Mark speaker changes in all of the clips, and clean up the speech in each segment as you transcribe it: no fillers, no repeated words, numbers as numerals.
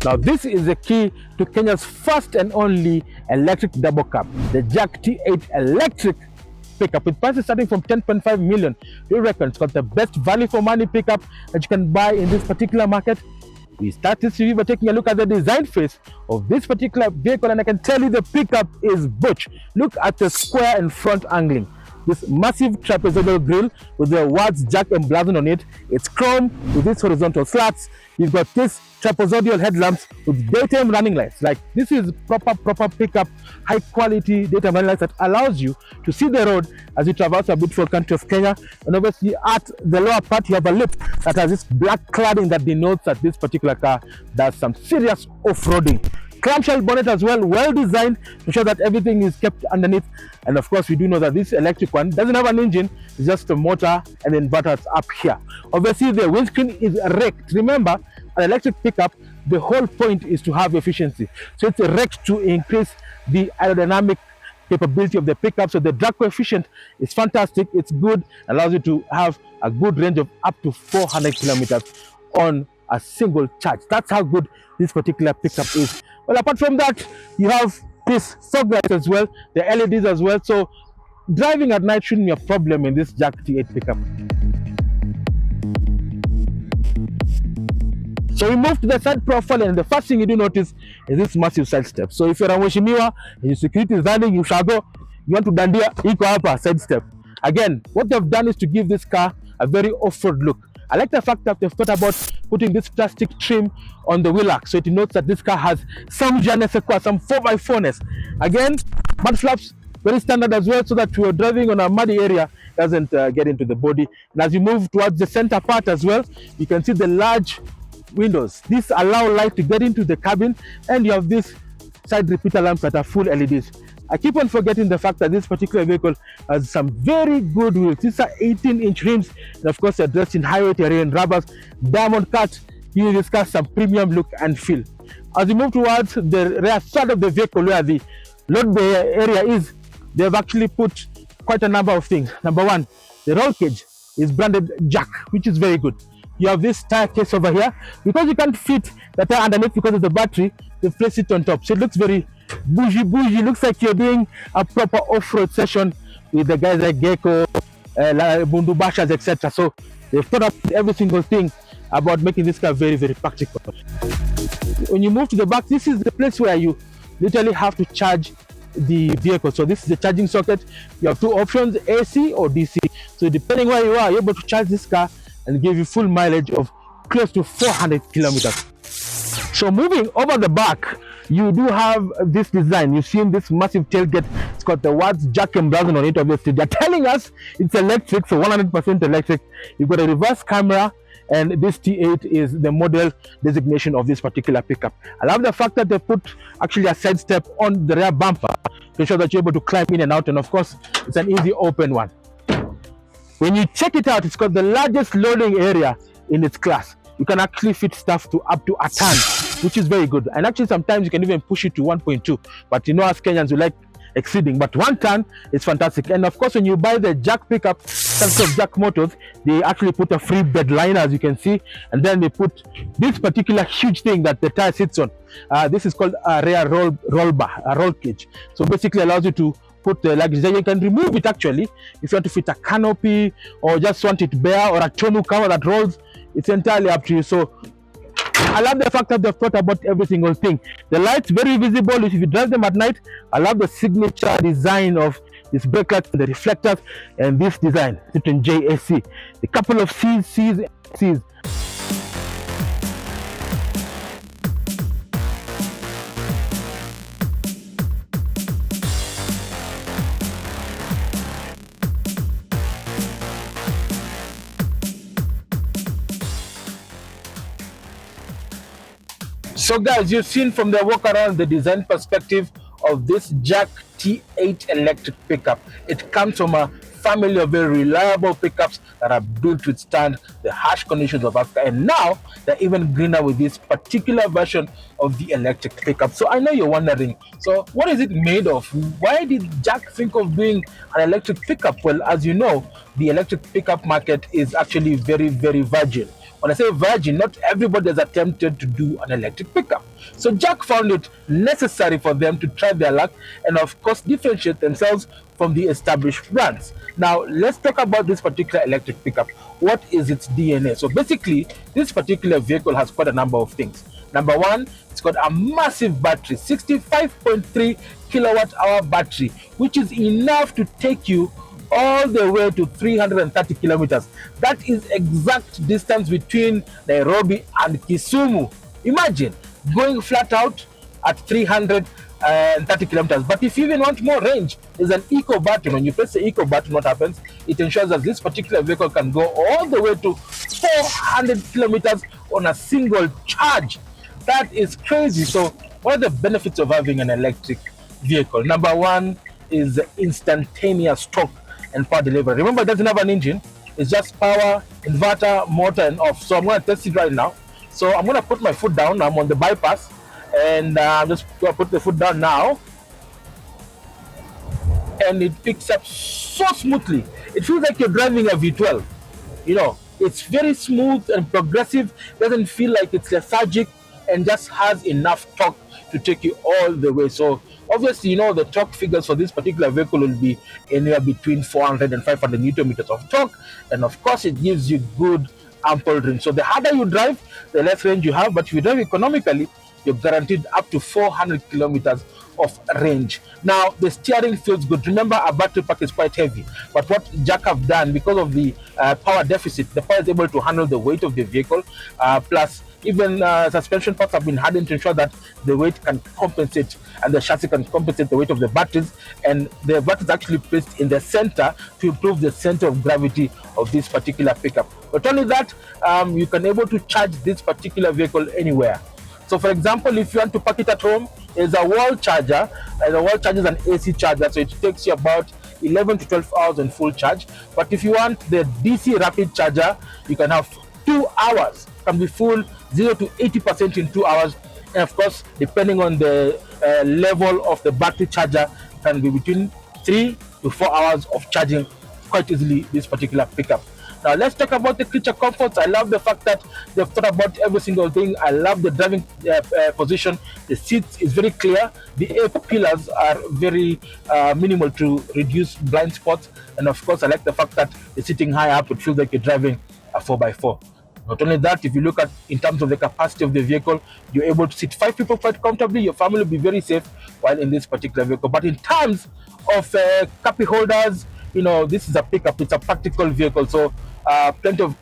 Speaker 1: Now this is the key to Kenya's first and only electric double cab, the JAC T8 electric pickup with prices starting from 10.5 million. We reckon it's got the best value for money pickup that you can buy in this particular market. We start this review by taking a look at the design face of this particular vehicle, and I can tell you the pickup is butch. Look at the square and front angling. This massive trapezoidal grille with the words JAC emblazoned on it. It's chrome with these horizontal slats. You've got this trapezoidal headlamps with daytime running lights. Like, this is proper pickup, high quality daytime running lights that allows you to see the road as you traverse a beautiful country of Kenya. And obviously at the lower part you have a lip that has this black cladding that denotes that this particular car does some serious off-roading. Clamshell bonnet as well designed to show that everything is kept underneath. And of course we do know that this electric one doesn't have an engine, it's just a motor and inverters up here. Obviously the windscreen is wrecked. Remember, an electric pickup, the whole point is to have efficiency, so it's wrecked to increase the aerodynamic capability of the pickup. So the drag coefficient is fantastic, it's good, allows you to have a good range of up to 400 kilometers on a single charge. That's how good this particular pickup is. Well, apart from that, you have this fog lights as well, the LEDs as well, so driving at night shouldn't be a problem in this JAC T8 pickup. So we move to the side profile, and the first thing you do notice is this massive side step. So if you're a mheshimiwa and your security is running, you shall go, you want to dandia, iko hapa side step. Again, what they've done is to give this car a very off-road look. I like the fact that they've thought about putting this plastic trim on the wheel arch, so it denotes that this car has some jeunesse, some 4x4ness. Again, mud flaps, very standard as well, so that you're driving on a muddy area doesn't get into the body. And as you move towards the center part as well, you can see the large windows. These allow light to get into the cabin, and you have these side repeater lamps that are full LEDs. I keep on forgetting the fact that this particular vehicle has some very good wheels. These are 18-inch rims, and of course they're dressed in highway terrain rubbers, diamond cut, giving this car some premium look and feel. As you move towards the rear side of the vehicle where the load bay area is, they've actually put quite a number of things. Number one, the roll cage is branded JAC, which is very good. You have this tire case over here. Because you can't fit the tire underneath because of the battery, they place it on top, so it looks very bougie. Looks like you're doing a proper off-road session with the guys like Gecko, Bundu Bashas, etc. So they've thought of every single thing about making this car very practical. When you move to the back, this is the place where you literally have to charge the vehicle. So this is the charging socket. You have two options, AC or DC. So depending where you are, you're able to charge this car and give you full mileage of close to 400 kilometers. So moving over the back, you do have this design. You've seen this massive tailgate. It's got the words JAC emblazoned on it. Obviously they're telling us it's electric, so 100% electric. You've got a reverse camera, and this T8 is the model designation of this particular pickup. I love the fact that they put actually a side step on the rear bumper to show that you're able to climb in and out, and of course it's an easy open one. When you check it out, it's got the largest loading area in its class. You can actually fit stuff to up to a ton, which is very good. And actually sometimes you can even push it to 1.2, but you know, as Kenyans we like exceeding, but 1 ton is fantastic. And of course when you buy the JAC pickup, thanks to JAC Motors, they actually put a free bed liner, as you can see, and then they put this particular huge thing that the tire sits on. This is called a rear roll bar, a roll cage. So basically allows you to put the luggage there. You can remove it actually if you want to fit a canopy or just want it bare, or a tonneau cover that rolls. It's entirely up to you. So I love the fact that they've thought about every single thing. The lights very visible if you drive them at night. I love the signature design of this brake lights, the reflectors, and this design written JAC. A couple of C's. So guys, you've seen from the walk around the design perspective of this JAC T8 electric pickup. It comes from a family of very reliable pickups that are built to withstand the harsh conditions of Africa, and now they're even greener with this particular version of the electric pickup. So I know you're wondering, so what is it made of? Why did JAC think of doing an electric pickup? Well, as you know, the electric pickup market is actually very virgin. When I say virgin, not everybody has attempted to do an electric pickup. So JAC found it necessary for them to try their luck and, of course, differentiate themselves from the established brands. Now, let's talk about this particular electric pickup. What is its DNA? So basically, this particular vehicle has quite a number of things. Number one, it's got a massive battery, 65.3 kilowatt hour battery, which is enough to take you all the way to 330 kilometers. That is exact distance between Nairobi and Kisumu. Imagine going flat out at 330 kilometers. But if you even want more range, there's an eco button. When you press the eco button, what happens? It ensures that this particular vehicle can go all the way to 400 kilometers on a single charge. That is crazy. So what are the benefits of having an electric vehicle? Number one is instantaneous torque and power delivery. Remember, it doesn't have an engine. It's just power, inverter, motor, and off. So I'm going to test it right now. So I'm going to put my foot down. I'm on the bypass, and I'm just going to put the foot down now. And it picks up so smoothly. It feels like you're driving a V12. You know, it's very smooth and progressive. Doesn't feel like it's lethargic, and just has enough torque to take you all the way. So obviously, you know, the torque figures for this particular vehicle will be anywhere between 400 and 500 newton meters of torque, and of course it gives you good ample range. So the harder you drive, the less range you have, but if you drive economically, you're guaranteed up to 400 kilometers of range. Now, the steering feels good. Remember, our battery pack is quite heavy, but what JAC have done, because of the power deficit, the power is able to handle the weight of the vehicle, plus even suspension parts have been hardened to ensure that the weight can compensate and the chassis can compensate the weight of the batteries, and the battery is actually placed in the center to improve the center of gravity of this particular pickup. Not only that, you can able to charge this particular vehicle anywhere. So for example, if you want to park it at home, there's a wall charger, and the wall charger is an AC charger, so it takes you about 11 to 12 hours on full charge. But if you want the DC rapid charger, you can have 2 hours, can be full 0 to 80% in 2 hours. And of course, depending on the level of the battery charger, can be between 3 to 4 hours of charging quite easily this particular pickup. Now let's talk about the creature comforts. I love the fact that they've thought about every single thing. I love the driving position. The seat is very clear. The A-pillars are very minimal to reduce blind spots. And of course, I like the fact that you're sitting high up. It feels like you're driving a 4x4. Not only that, if you look at in terms of the capacity of the vehicle, you're able to sit 5 people quite comfortably. Your family will be very safe while in this particular vehicle. But in terms of cubby holders, you know, this is a pickup. It's a practical vehicle. So plenty of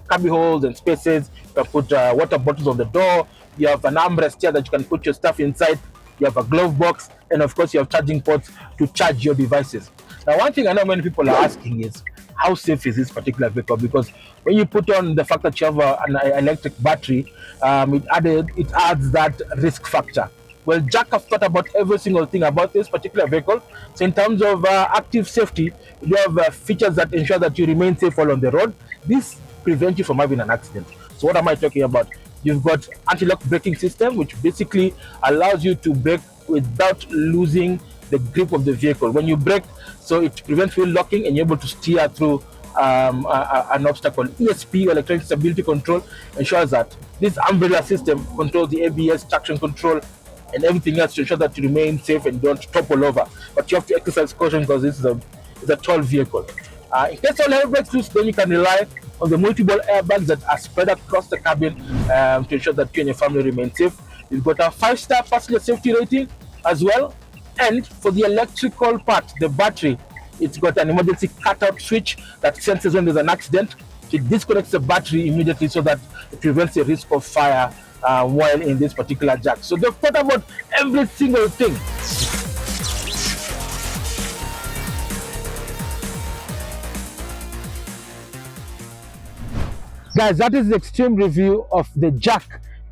Speaker 1: cubby holes and spaces. You can put water bottles on the door. You have an armrest here that you can put your stuff inside. You have a glove box, and of course you have charging ports to charge your devices. Now, one thing I know many people are asking is, how safe is this particular vehicle? Because when you put on the fact that you have an electric battery, it adds that risk factor. Well, JAC have thought about every single thing about this particular vehicle. So in terms of active safety, you have features that ensure that you remain safe while on the road. This prevents you from having an accident. So what am I talking about? You've got anti-lock braking system, which basically allows you to brake without losing the grip of the vehicle. When you brake, so it prevents wheel locking and you're able to steer through an obstacle. ESP, electronic stability control, ensures that this umbrella system controls the ABS, traction control, and everything else to ensure that you remain safe and don't topple over. But you have to exercise caution because this is a tall vehicle. In case all air brakes loose, then you can rely on the multiple airbags that are spread across the cabin to ensure that you and your family remain safe. You've got a 5-star passenger safety rating as well. And for the electrical part, the battery, it's got an emergency cutout switch that senses when there's an accident. It disconnects the battery immediately so that it prevents the risk of fire while in this particular JAC. So they've thought about every single thing. Guys, that is the extreme review of the JAC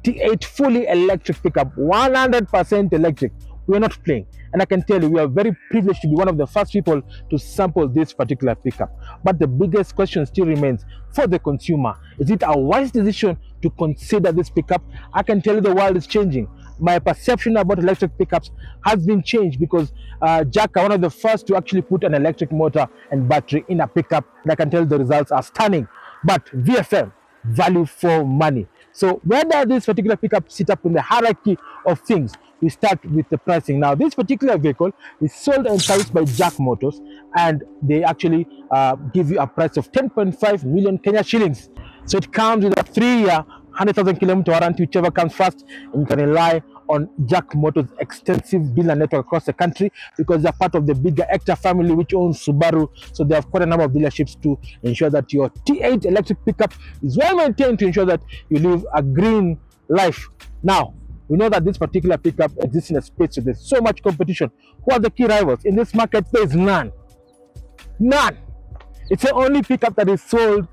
Speaker 1: T8 fully electric pickup, 100% electric. We're not playing. And I can tell you, we are very privileged to be one of the first people to sample this particular pickup. But the biggest question still remains for the consumer. Is it a wise decision to consider this pickup? I can tell you the world is changing. My perception about electric pickups has been changed because JAC are one of the first to actually put an electric motor and battery in a pickup. And I can tell you the results are stunning. But VFM, value for money. So where does this particular pickup sit up in the hierarchy of things? We start with the pricing. Now, this particular vehicle is sold and serviced by JAC Motors, and they actually give you a price of 10.5 million Kenya shillings. So it comes with a 3-year, 100,000 kilometer warranty, whichever comes first, and you can rely on JAC Motors' extensive dealer network across the country because they're part of the bigger Hector family, which owns Subaru. So they have quite a number of dealerships to ensure that your T8 electric pickup is well maintained to ensure that you live a green life. Now, we know that this particular pickup exists in a space where there's so much competition. Who are the key rivals? In this market, there's none. None. It's the only pickup that is sold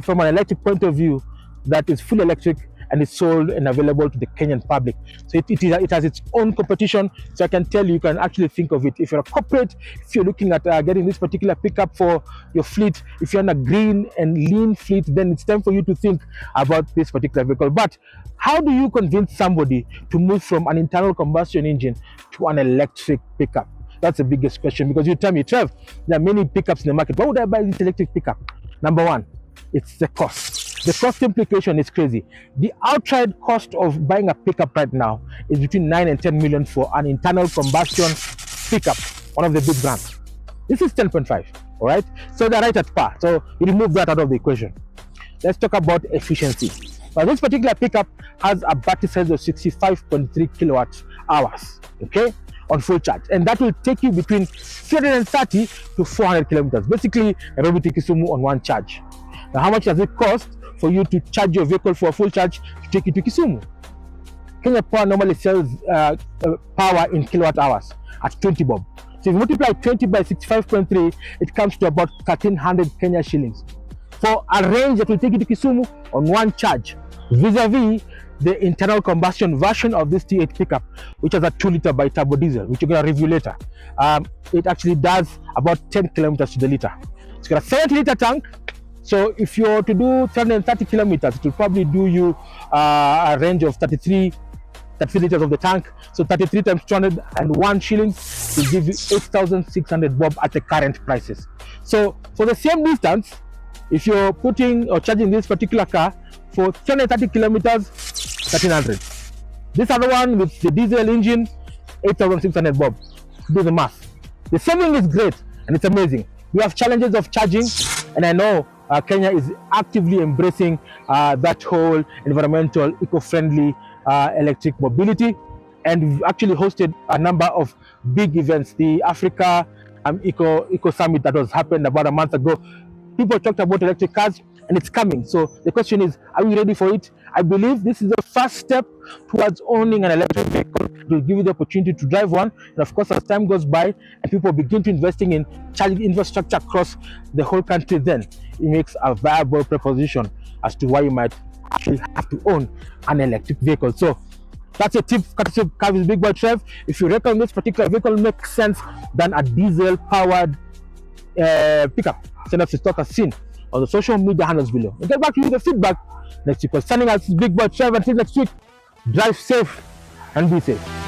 Speaker 1: from an electric point of view that is full electric and is sold and available to the Kenyan public. So it has its own competition. So I can tell you can actually think of it. If you're a corporate, if you're looking at getting this particular pickup for your fleet, if you're on a green and lean fleet, then it's time for you to think about this particular vehicle. But how do you convince somebody to move from an internal combustion engine to an electric pickup? That's the biggest question, because you tell me, Trev, there are many pickups in the market. Why would I buy this electric pickup? Number one, it's the cost. The cost implication is crazy. The outright cost of buying a pickup right now is between 9 and 10 million for an internal combustion pickup, one of the big brands. This is 10.5, all right? So they're right at par. So you remove that out of the equation. Let's talk about efficiency. Now, this particular pickup has a battery size of 65.3 kilowatt hours, okay, on full charge. And that will take you between 330 to 400 kilometers. Basically, Nairobi to Kisumu on one charge. Now, how much does it cost for you to charge your vehicle for a full charge to take you to Kisumu? Kenya Power normally sells power in kilowatt hours at 20 bob. So if you multiply 20 by 65.3, it comes to about 1,300 Kenya shillings for a range that will take you to Kisumu on one charge, vis-a-vis the internal combustion version of this T8 pickup, which has a 2-liter bi-turbo diesel, which you're going to review later. It actually does about 10 kilometers to the liter. It's got a 70-liter tank. So if you're to do 330 kilometers, it will probably do you a range of 33 liters of the tank. So 33 times 201 shillings will give you 8,600 bob at the current prices. So for the same distance, if you're putting or charging this particular car for 330 kilometers, 1,300. This other one with the diesel engine, 8,600 bob. Do the math. The saving is great and it's amazing. We have challenges of charging, and I know Kenya is actively embracing that whole environmental, eco-friendly electric mobility, and we've actually hosted a number of big events. The Africa Eco Summit that was happened about a month ago. People talked about electric cars, and it's coming. So the question is, are we ready for it? I believe this is the first step towards owning an electric vehicle. It will give you the opportunity to drive one. And of course, as time goes by and people begin to investing in charging infrastructure across the whole country, then it makes a viable proposition as to why you might actually have to own an electric vehicle. So that's a tip courtesy of Kavi's Big Boy Trev. If you reckon this particular vehicle makes sense than a diesel powered pickup, send us a stock as seen on the social media handles below. We'll get back to you with the feedback next week. Signing out, Big Boy Trev. Until next week, drive safe and be safe.